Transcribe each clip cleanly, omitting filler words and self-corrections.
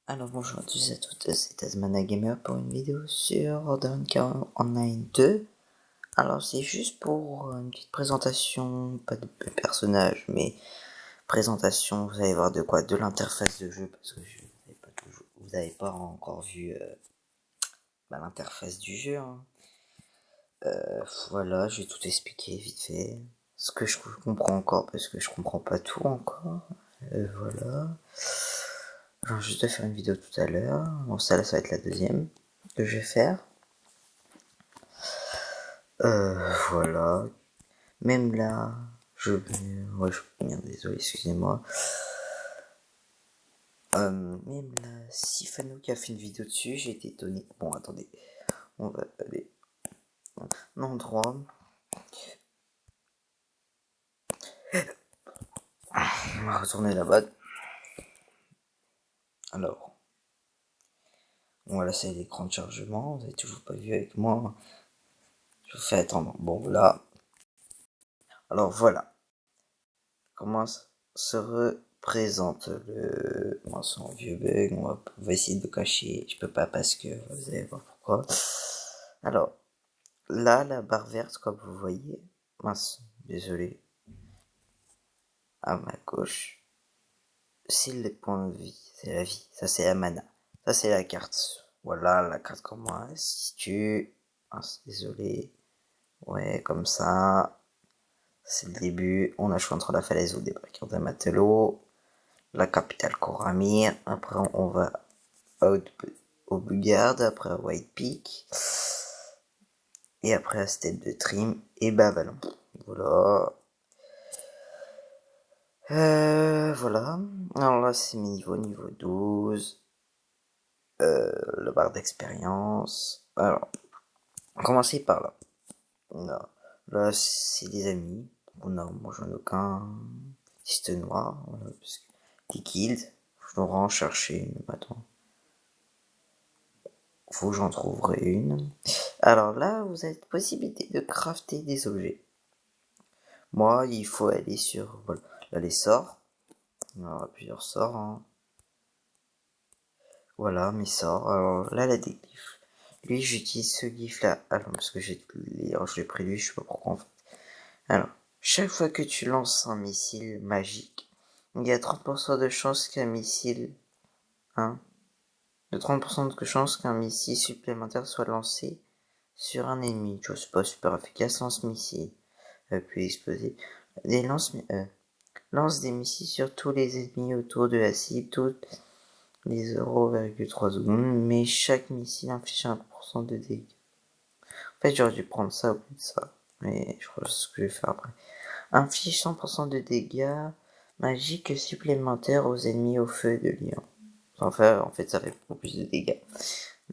Alors bonjour à tous et à toutes, c'est Tasmana Gamer pour une vidéo sur Order Online 2. Alors c'est juste pour une petite présentation, pas de personnage, mais présentation, vous allez voir de quoi, de l'interface de jeu, parce que vous n'avez pas encore vu l'interface du jeu. Voilà, je vais tout expliquer vite fait, ce que je comprends encore, parce que je comprends pas tout encore. Voilà. Je viens juste de faire une vidéo tout à l'heure. Bon, ça, là, ça va être la deuxième que je vais faire. Voilà. Même là, ouais, désolé, excusez-moi. Même là, Sifano qui a fait une vidéo dessus, j'ai été étonné. Bon, attendez. On va aller un endroit. On va retourner là-bas. Alors. Voilà, c'est l'écran de chargement. Vous avez toujours pas vu avec moi. Je vous fais attendre. Bon, là. Alors, voilà. Comment se représente le... Bon, c'est un vieux bug, on va essayer de cacher, je peux pas parce que vous allez voir pourquoi. Alors, là, la barre verte, comme vous voyez, mince, désolé, à ma gauche, c'est le point de vie, c'est la vie, ça c'est la mana, ça c'est la carte, voilà, la carte comment elle se situe, mince, désolé, ouais, comme ça, c'est le début, on a choisi entre la falaise ou des briques de matelot, la capitale Koramir, après on va au Bugard, après à White Peak, et après à Stade de Trim et Bavalon. Voilà. Voilà. Alors là c'est mes niveaux, niveau 12. Le bar d'expérience. Alors, on va commencer par là. Là c'est des amis. Moi j'en ai aucun. Liste noire. Voilà, parce que liquide. Je dois en chercher une. Attends. Faut que j'en trouverai une. Alors là, vous avez la possibilité de crafter des objets. Moi, il faut aller sur voilà, là, les sorts. Il y aura plusieurs sorts. Hein. Voilà, mes sorts. Alors là, la glyphes. Lui, j'utilise ce glyphe là. Alors, parce que je l'ai pris lui, je sais pas pourquoi en fait. Alors, chaque fois que tu lances un missile magique, il y a 30% de chance qu'un missile. Hein, de 30% de chance qu'un missile supplémentaire soit lancé sur un ennemi. Tu vois, c'est pas super efficace, lance-missile. Puis exploser. Lance des missiles sur tous les ennemis autour de la cible, toutes les 0,3 secondes, mais chaque missile inflige 1% de dégâts. En fait, j'aurais dû prendre ça au bout de ça, mais je crois que c'est ce que je vais faire après. Inflige 100% de dégâts magiques supplémentaires aux ennemis au feu de lion. Enfin, en fait, ça fait beaucoup plus de dégâts.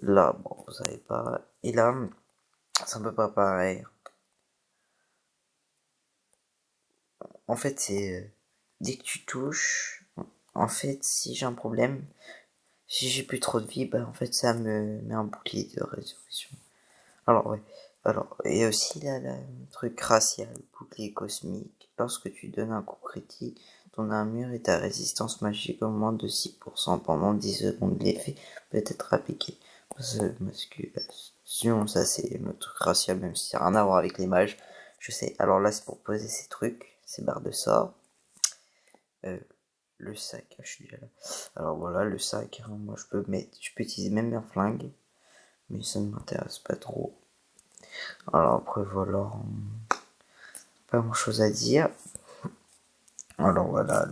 Là, bon, vous savez pas. Et là, c'est un peu pas pareil. En fait, c'est dès que tu touches, en fait, si j'ai un problème, si j'ai plus trop de vie, bah en fait, ça me met un bouclier de résurrection. Alors, ouais. Alors, et aussi là, le truc racial, bouclier cosmique. Lorsque tu donnes un coup critique, ton armure et ta résistance magique augmentent de 6% pendant 10 secondes. L'effet peut être appliqué. Masculation, ça c'est le truc racial, même si ça n'a rien à voir avec les mages. Je sais. Alors là, c'est pour poser ces trucs, ces barres de sort. Le sac, je suis déjà là. Alors voilà, le sac, hein, moi je peux utiliser même un flingue, mais ça ne m'intéresse pas trop. Alors après voilà, pas grand chose à dire. Alors voilà,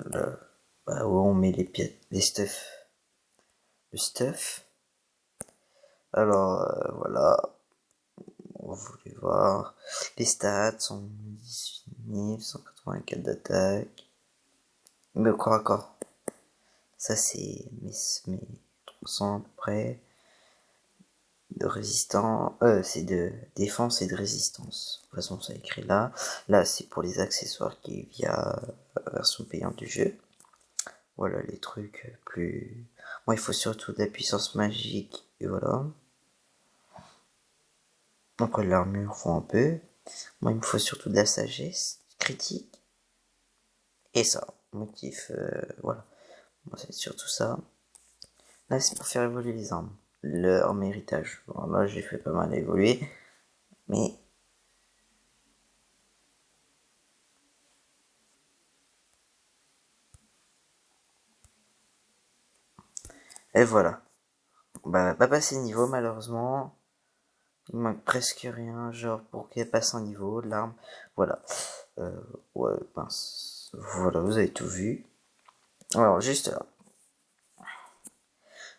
où on met les stuff. Le stuff. Alors voilà, vous voulez voir. Les stats sont 18 184 d'attaque. Mais corps à corps. Ça c'est mes 300 à peu près. De résistance, c'est de défense et de résistance. De toute façon, ça écrit là. Là, c'est pour les accessoires qui est via la version payante du jeu. Voilà les trucs plus. Moi, il faut surtout de la puissance magique et voilà. Après l'armure, faut un peu. Moi, il me faut surtout de la sagesse critique et ça. Motif, voilà. Moi, c'est surtout ça. Là, c'est pour faire évoluer les armes. L'arme héritage. Bon, là, j'ai fait pas mal évoluer. Mais... Et voilà. Bah, pas passé niveau, malheureusement. Il manque presque rien, genre, pour qu'elle passe un niveau, l'arme. Voilà. Ouais, mince. Voilà, vous avez tout vu. Alors, juste là.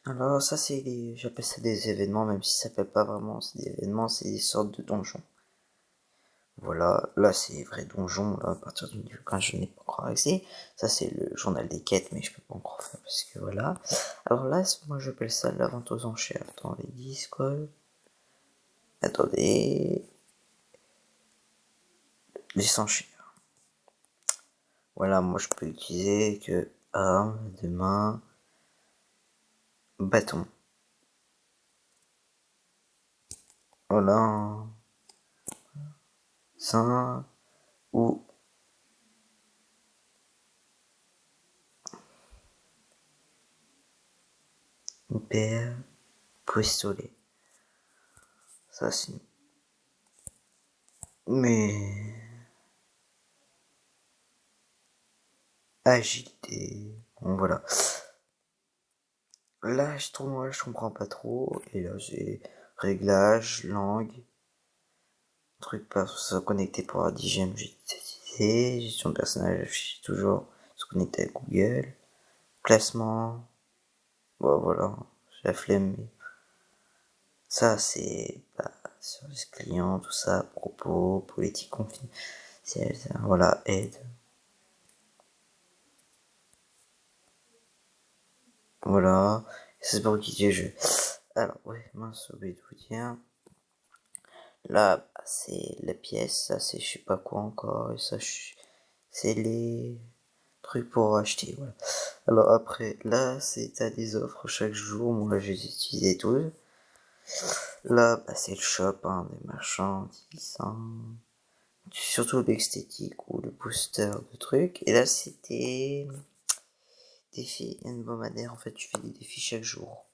Alors, ça, c'est des... J'appelle ça des événements, même si ça s'appelle pas vraiment, c'est des événements, c'est des sortes de donjons. Voilà, là c'est les vrais donjons, là, à partir du niveau quand je n'ai pas encore accès. Ça c'est le journal des quêtes, mais je peux pas encore faire parce que voilà. Alors là, moi j'appelle ça la vente aux enchères. Attendez, Discord. Attendez. Les enchères. Voilà, moi je peux utiliser que arme, de main, bâton. Voilà. Ça ou une paire, pistolet. Ça c'est... Mais... Agilité. Bon voilà. Là, je comprends pas trop. Et là, j'ai réglage, langue, truc pas se connecter pour avoir 10 gemmes, j'ai utilisé. Gestion de personnage, j'ai toujours se connecter à Google. Classement, bon voilà, j'ai la flemme. Mais ça, c'est bah, service client, tout ça, propos, politique confidentielle, voilà, aide. Voilà, c'est pour quitter le jeu. Alors, ouais, mince, j'ai oublié de vous dire. Là, bah, c'est les pièces, ça c'est je sais pas quoi encore, et ça c'est les trucs pour acheter, voilà. Alors après, là, c'est t'as des offres chaque jour, moi j'ai utilisé tous. Là, bah, c'est le shop, hein, des marchandises, hein. Surtout l'esthétique ou le booster de trucs. Et là, c'était défis hebdomadaires, en fait, tu fais des défis chaque jour.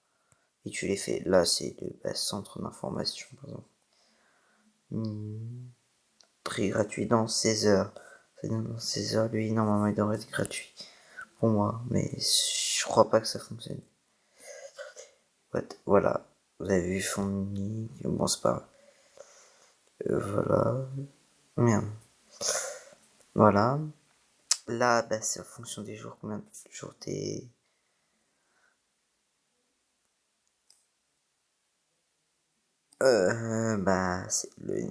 Et tu les fais. Là, c'est le bah, centre d'information, par exemple. Prix gratuit dans 16 heures. Dans 16 heures, lui, normalement, il devrait être gratuit. Pour moi, mais je crois pas que ça fonctionne. Voilà. Vous avez vu Fonny. Bon, c'est pas voilà. Merde. Voilà. Là, bah, c'est en fonction des jours. Combien de jours t'es... Bah, c'est le...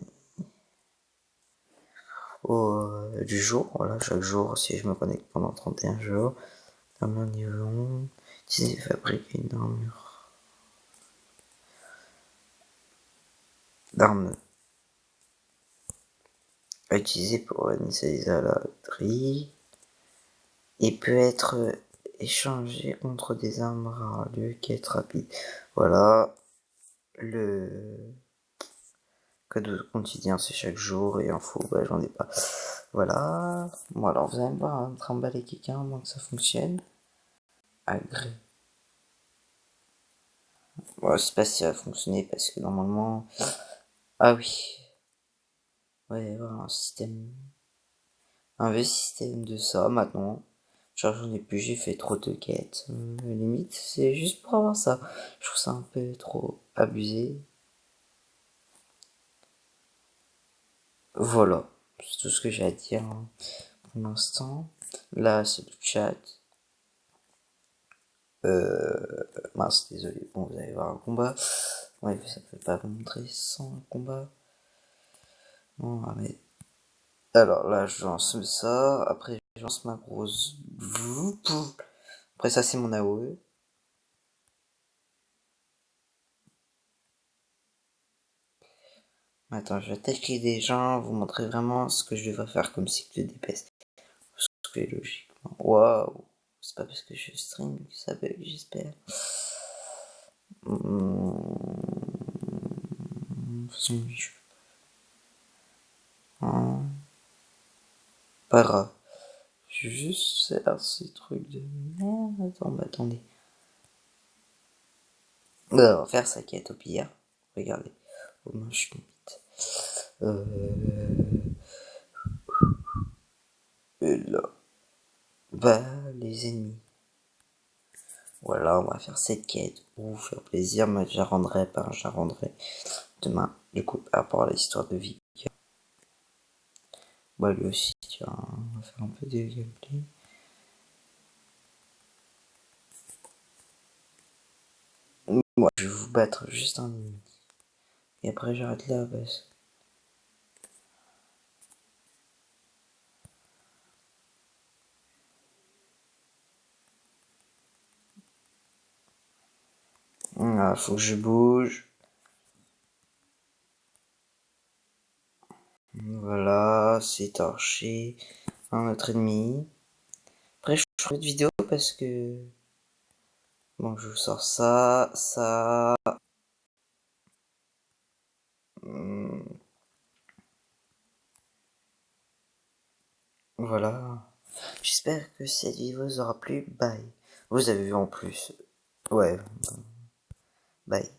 du jour. Voilà, chaque jour, si je me connecte pendant 31 jours. Dans mon niveau, utiliser fabriquer une armure d'armes à utiliser pour initialiser à la grille. Il peut être échangé contre des armes rares, le quête rapide. Voilà, le code quotidien c'est chaque jour et info, bah j'en ai pas. Voilà, bon alors vous allez pas trimballer quelqu'un, moins que ça fonctionne. Agré. Bon, je sais pas si ça va fonctionner parce que normalement... Ah oui, ouais, voilà, un vrai système de ça maintenant. Genre j'en ai plus, j'ai fait trop de quêtes. Limite, c'est juste pour avoir ça. Je trouve ça un peu trop abusé. Voilà, c'est tout ce que j'ai à dire hein, pour l'instant. Là, c'est le chat. Mince, désolé. Bon, vous allez voir un combat. Ouais, ça peut pas vous montrer sans un combat. Non, mais... Alors là, je lance ça. Après, je lance ma grosse... Après ça, c'est mon AOE. Attends, je vais attaquer des gens, vous montrer vraiment ce que je devrais faire comme cycle de DPS. Ce qui est logiquement. Waouh! C'est pas parce que je stream que ça bug, j'espère. Pas grave. Je vais juste faire ces trucs de merde. Attends, bah attendez. On va faire sa quête au pire. Regardez. Oh mince, je suis vite. Et là. Bah, les ennemis. Voilà, on va faire cette quête pour vous faire plaisir, mais je la rendrai demain. Du coup, par rapport à l'histoire de Vic. Bah, lui aussi, tiens, on va faire un peu de gameplay. Moi, je vais vous battre juste un minute. Et après, j'arrête là parce que. Ah, faut que je bouge. Voilà, c'est torché. Un autre ennemi. Après, je ferai une vidéo parce que. Bon, je vous sors ça, ça. Voilà. J'espère que cette vidéo vous aura plu. Bye. Vous avez vu en plus. Ouais. Bye.